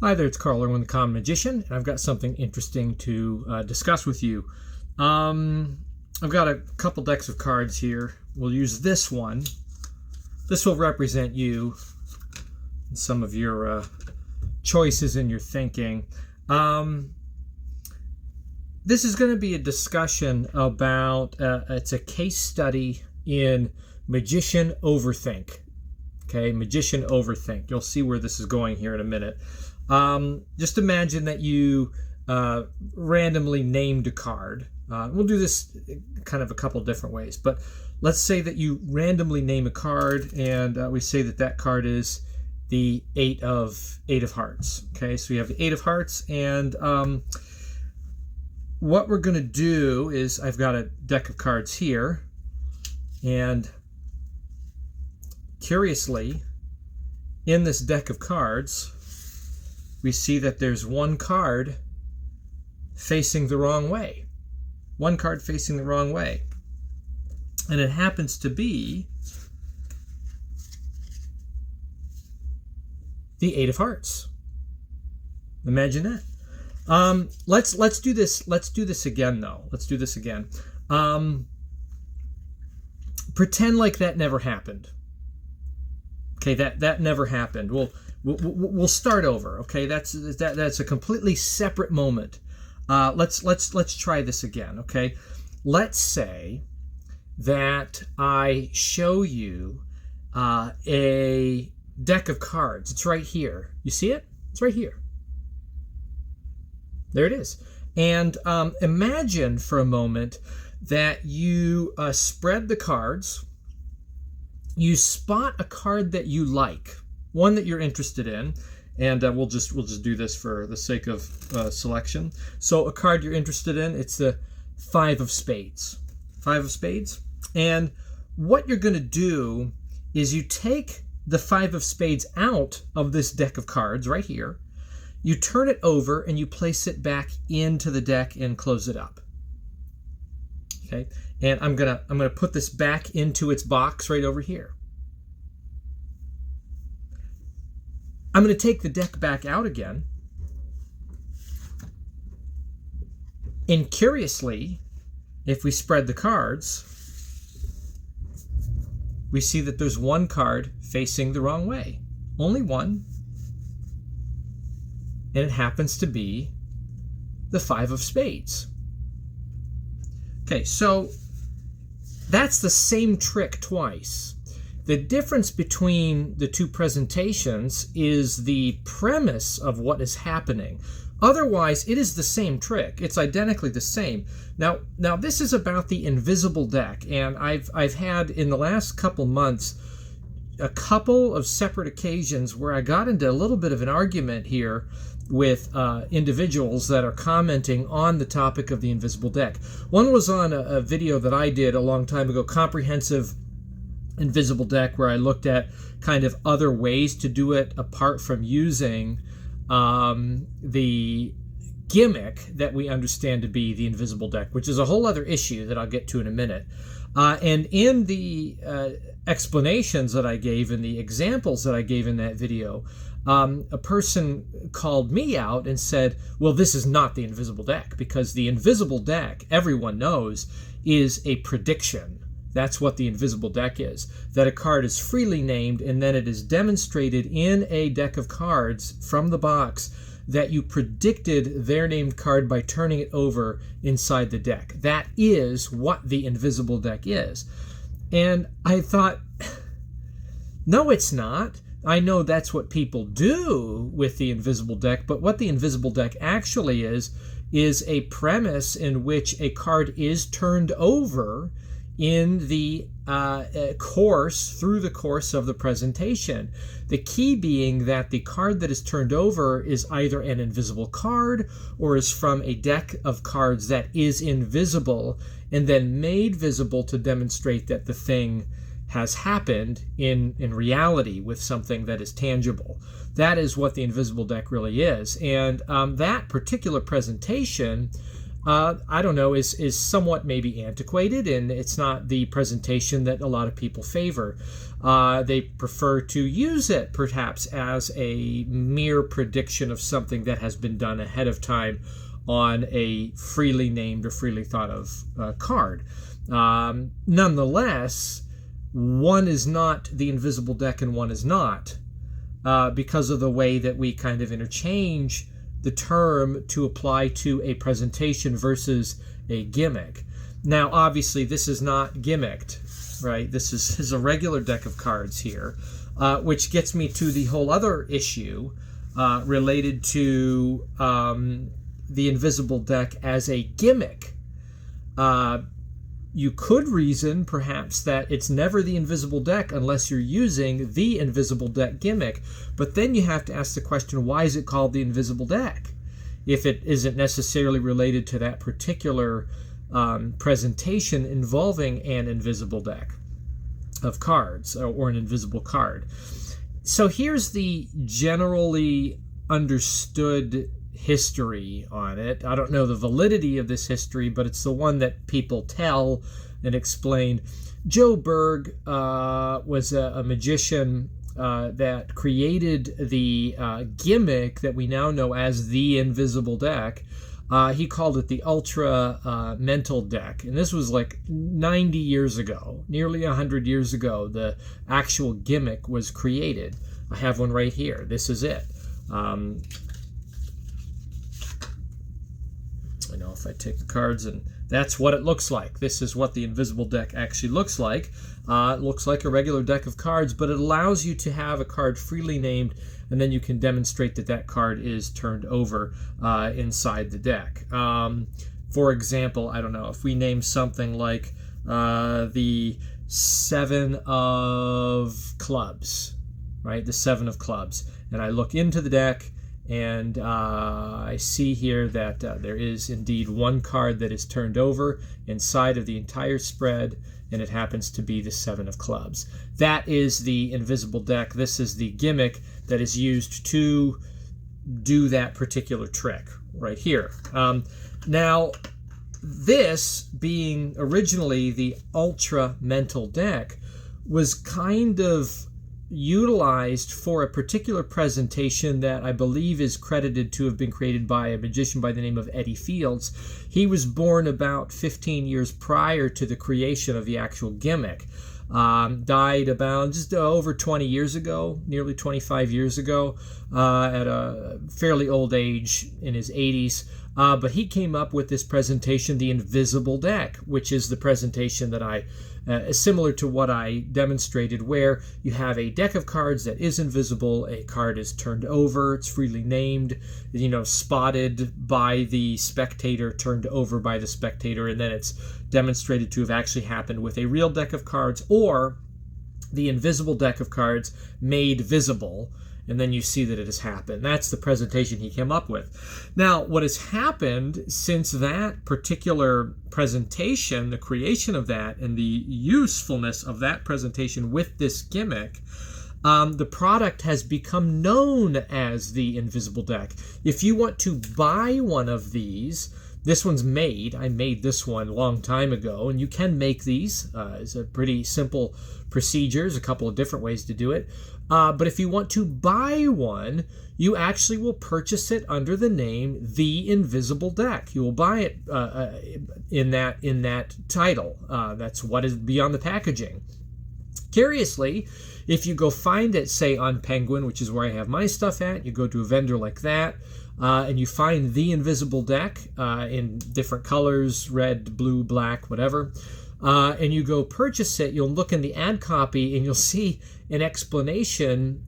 Hi there, it's Carl Irwin, the Common Magician, and I've got something interesting to discuss with you. I've got a couple decks of cards here. We'll use this one. This will represent you and some of your choices in your thinking. This is going to be a discussion about, it's a case study in magician overthink. Okay, magician overthink. You'll see where this is going here in a minute. Just imagine that you randomly named a card. We'll do this kind of a couple different ways, but let's say that you randomly name a card, and we say that that card is the eight of hearts. Okay, so you have the eight of hearts, and what we're going to do is I've got a deck of cards here, and curiously, in this deck of cards, we see that there's one card facing the wrong way. One card facing the wrong way. And it happens to be the eight of hearts. Imagine that. Let's do this. Let's do this again, though. Let's do this again. Pretend like that never happened. Okay, that never happened. We'll start over. Okay, that's a completely separate moment. Let's try this again. Okay, let's say that I show you a deck of cards. It's right here. You see it? It's right here. There it is. And imagine for a moment that you spread the cards. You spot a card that you like, one that you're interested in, and we'll just do this for the sake of selection. So a card you're interested in, it's the five of spades. Five of spades. And what you're going to do is you take the five of spades out of this deck of cards right here. You turn it over and you place it back into the deck and close it up. Okay, and I'm gonna put this back into its box right over here. I'm gonna take the deck back out again, and curiously, if we spread the cards, we see that there's one card facing the wrong way. Only one. And it happens to be the five of spades. Okay, so that's the same trick twice. The difference between the two presentations is the premise of what is happening. Otherwise, it is the same trick. It's identically the same. Now this is about the invisible deck, and I've had in the last couple months a couple of separate occasions where I got into a little bit of an argument here with individuals that are commenting on the topic of the invisible deck. One was on a video that I did a long time ago, Comprehensive Invisible Deck, where I looked at kind of other ways to do it apart from using the gimmick that we understand to be the invisible deck, which is a whole other issue that I'll get to in a minute. And in the explanations that I gave and the examples that I gave in that video, a person called me out and said, well, this is not the invisible deck, because the invisible deck, everyone knows, is a prediction. That's what the invisible deck is, that a card is freely named and then it is demonstrated in a deck of cards from the box that you predicted their named card by turning it over inside the deck. That is what the invisible deck is. And I thought, no, it's not. I know that's what people do with the invisible deck, but what the invisible deck actually is a premise in which a card is turned over in the through the course of the presentation. The key being that the card that is turned over is either an invisible card or is from a deck of cards that is invisible and then made visible to demonstrate that the thing has happened in reality with something that is tangible. That is what the invisible deck really is. And that particular presentation I don't know, is somewhat maybe antiquated, and it's not the presentation that a lot of people favor. They prefer to use it perhaps as a mere prediction of something that has been done ahead of time on a freely named or freely thought of card. Nonetheless, one is not the invisible deck and one is not, because of the way that we kind of interchange the term to apply to a presentation versus a gimmick. Now, obviously, this is not gimmicked, right? This is a regular deck of cards here, which gets me to the whole other issue related to the invisible deck as a gimmick. You could reason, perhaps, that it's never the invisible deck unless you're using the invisible deck gimmick. But then you have to ask the question, why is it called the invisible deck? If it isn't necessarily related to that particular presentation involving an invisible deck of cards or an invisible card. So here's the generally understood history on it. I don't know the validity of this history, but it's the one that people tell and explain. Joe Berg was a magician that created the gimmick that we now know as the invisible deck. He called it the ultra mental deck, and this was like 90 years ago, nearly 100 years ago. The actual gimmick was created. I have one right here. This is it. I know if I take the cards, and that's what it looks like. This is what the invisible deck actually looks like. It looks like a regular deck of cards, but it allows you to have a card freely named, and then you can demonstrate that that card is turned over inside the deck. For example, I don't know, if we name something like the Seven of Clubs, right? The Seven of Clubs. And I look into the deck, and I see here that there is indeed one card that is turned over inside of the entire spread, and it happens to be the Seven of Clubs. That is the invisible deck. This is the gimmick that is used to do that particular trick right here. Now, this being originally the ultra mental deck was kind of utilized for a particular presentation that I believe is credited to have been created by a magician by the name of Eddie Fields. He was born about 15 years prior to the creation of the actual gimmick. Died about just over 20 years ago, nearly 25 years ago, at a fairly old age in his 80s. But he came up with this presentation, the invisible deck, which is the presentation that is similar to what I demonstrated, where you have a deck of cards that is invisible, a card is turned over, it's freely named, spotted by the spectator, turned over by the spectator, and then it's demonstrated to have actually happened with a real deck of cards or the invisible deck of cards made visible, and then you see that it has happened. That's the presentation he came up with. Now, what has happened since that particular presentation, the creation of that, and the usefulness of that presentation with this gimmick, the product has become known as the invisible deck. If you want to buy one of these, this one's made. I made this one a long time ago, and you can make these. It's a pretty simple procedure. There's a couple of different ways to do it. But if you want to buy one, you actually will purchase it under the name The Invisible Deck. You will buy it in that title. That's what is beyond the packaging. Curiously, if you go find it, say, on Penguin, which is where I have my stuff at, you go to a vendor like that, and you find The Invisible Deck in different colors, red, blue, black, whatever, and you go purchase it, you'll look in the ad copy and you'll see an explanation.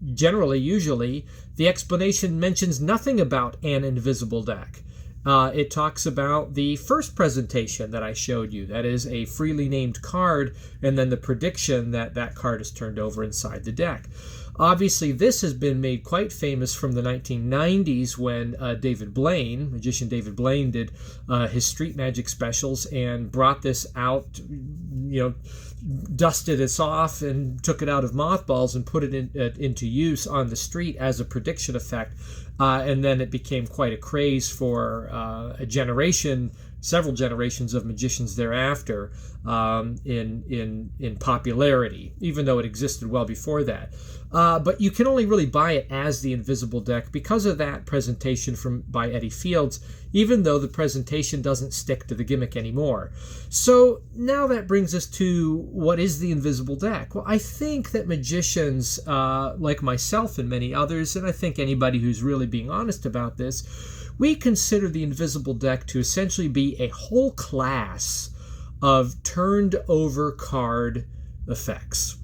Usually, the explanation mentions nothing about an invisible deck. It talks about the first presentation that I showed you. That is a freely named card, and then the prediction that that card is turned over inside the deck. Obviously, this has been made quite famous from the 1990s when magician David Blaine, did his street magic specials and brought this out, dusted this off and took it out of mothballs and put it into use on the street as a prediction effect. And then it became quite a craze for several generations of magicians thereafter, in popularity, even though it existed well before that. But you can only really buy it as the Invisible Deck because of that presentation by Eddie Fields, even though the presentation doesn't stick to the gimmick anymore. So now that brings us to what is the Invisible Deck? Well, I think that magicians, like myself and many others, and I think anybody who's really being honest about this, we consider the Invisible Deck to essentially be a whole class of turned over card effects.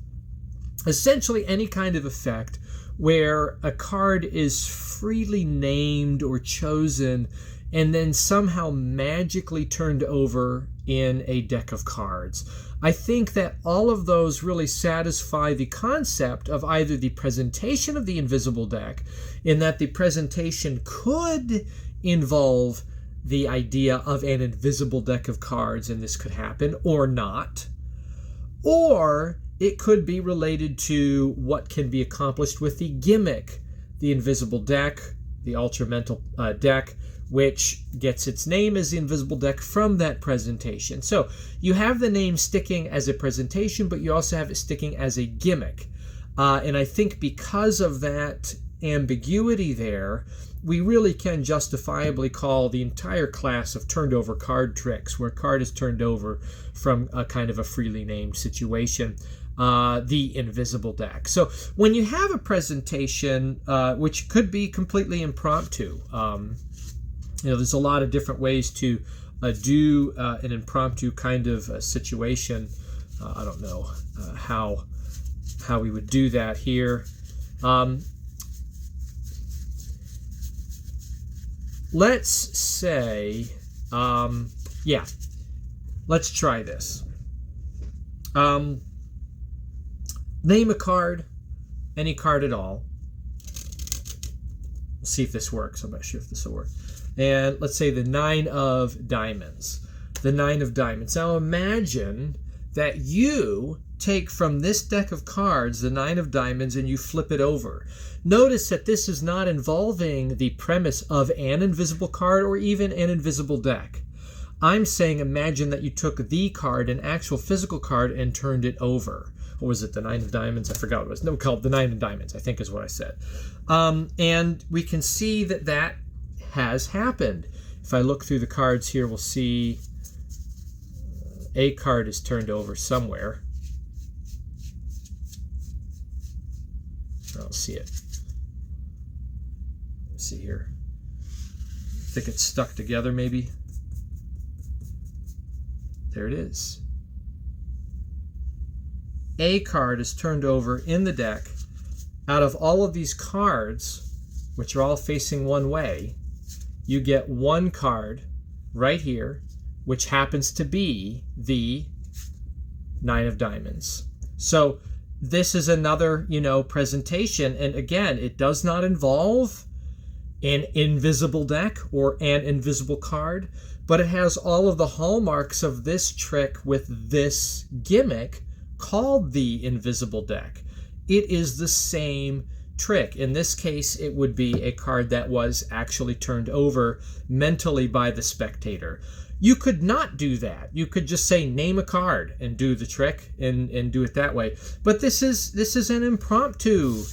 Essentially any kind of effect where a card is freely named or chosen and then somehow magically turned over in a deck of cards. I think that all of those really satisfy the concept of either the presentation of the Invisible Deck, in that the presentation could involve the idea of an invisible deck of cards, and this could happen, or not. Or it could be related to what can be accomplished with the gimmick, the Invisible Deck, the Ultra Mental Deck, which gets its name as the Invisible Deck from that presentation. So you have the name sticking as a presentation, but you also have it sticking as a gimmick. And I think because of that ambiguity there, we really can justifiably call the entire class of turned over card tricks, where a card is turned over from a kind of a freely named situation, the Invisible Deck. So when you have a presentation, which could be completely impromptu, there's a lot of different ways to do an impromptu kind of situation. I don't know how we would do that here. Let's say, let's try this. Name a card, any card at all. We'll see if this works. I'm not sure if this will work. And let's say the 9 of diamonds. The 9 of diamonds. Now imagine that you take from this deck of cards the 9 of diamonds and you flip it over. Notice that this is not involving the premise of an invisible card or even an invisible deck. I'm saying imagine that you took the card, an actual physical card, and turned it over. Or was it the 9 of diamonds? I forgot what it was. No, called the 9 of diamonds, I think is what I said. And we can see that that has happened. If I look through the cards here, we'll see a card is turned over somewhere. I don't see it. Let's see here. I think it's stuck together maybe. There it is. A card is turned over in the deck. Out of all of these cards, which are all facing one way, you get one card right here, which happens to be the 9 of diamonds. So this is another, presentation. And again, it does not involve an invisible deck or an invisible card, but it has all of the hallmarks of this trick with this gimmick called the Invisible Deck. It is the same trick. In this case, it would be a card that was actually turned over mentally by the spectator. You could not do that. You could just say name a card and do the trick and do it that way. But this is an impromptu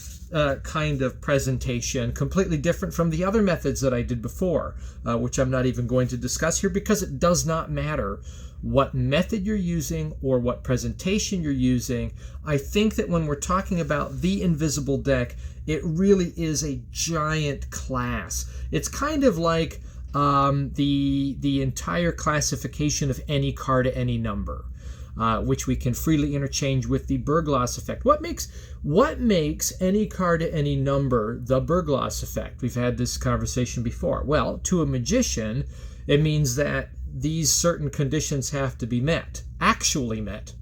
kind of presentation, completely different from the other methods that I did before, which I'm not even going to discuss here because it does not matter what method you're using or what presentation you're using. I think that when we're talking about the Invisible Deck, it really is a giant class. It's kind of like the entire classification of any card at any number, which we can freely interchange with the Burglas effect. What makes any card at any number the Burglas effect? We've had this conversation before. Well, to a magician, it means that these certain conditions have to be met. Actually met.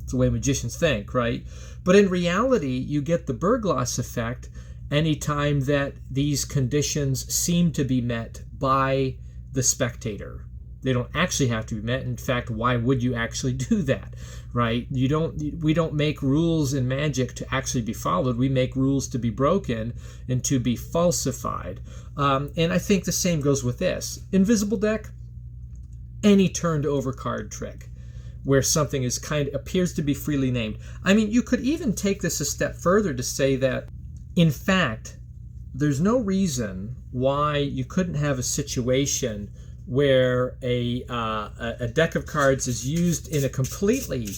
It's the way magicians think, right? But in reality, you get the Bergloss effect anytime that these conditions seem to be met by the spectator. They don't actually have to be met. In fact, why would you actually do that, right? We don't make rules in magic to actually be followed. We make rules to be broken and to be falsified. And I think the same goes with this. Invisible deck, any turned over card trick where something is appears to be freely named. I mean, you could even take this a step further to say that, in fact, there's no reason why you couldn't have a situation where a deck of cards is used in a completely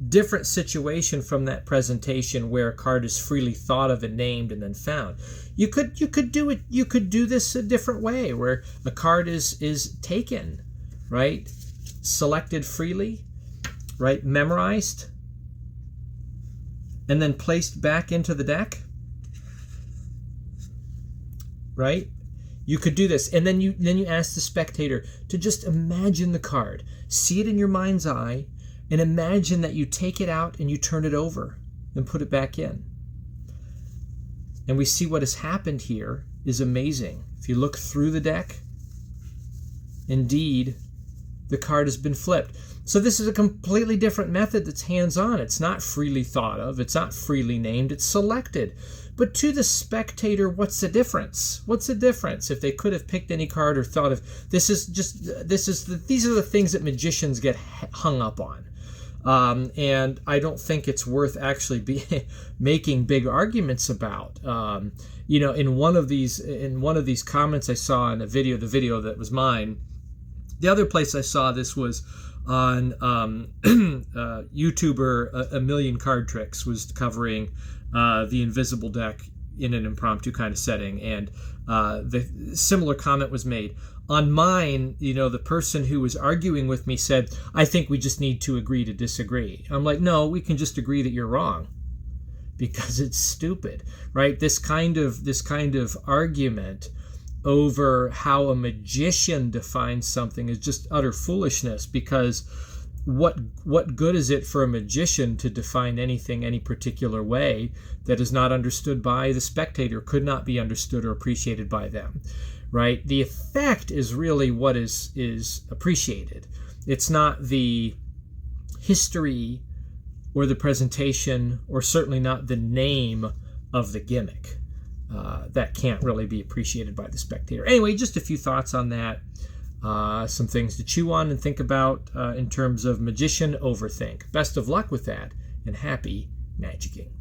different situation from that presentation where a card is freely thought of and named and then found. You could do it. You could do this a different way, where a card is taken, right, selected freely, right, memorized, and then placed back into the deck, right? You could do this, and then you ask the spectator to just imagine the card, see it in your mind's eye, and imagine that you take it out and you turn it over and put it back in. And we see what has happened here is amazing. If you look through the deck, indeed, the card has been flipped. So this is a completely different method that's hands-on. It's not freely thought of. It's not freely named. It's selected. But to the spectator, what's the difference? What's the difference if they could have picked any card or thought of these are the things that magicians get hung up on. And I don't think it's worth actually making big arguments about. In one of these comments I saw in the video that was mine. The other place I saw this was on YouTuber A Million Card Tricks was covering the invisible deck in an impromptu kind of setting, and the similar comment was made. On mine, the person who was arguing with me said, "I think we just need to agree to disagree." I'm like, no, we can just agree that you're wrong, because it's stupid, right? This kind of argument over how a magician defines something is just utter foolishness, because what good is it for a magician to define anything any particular way that is not understood by the spectator, could not be understood or appreciated by them, right? The effect is really what is appreciated. It's not the history or the presentation, or certainly not the name of the gimmick. That can't really be appreciated by the spectator. Anyway, just a few thoughts on that. Some things to chew on and think about in terms of magician overthink. Best of luck with that, and happy magicking.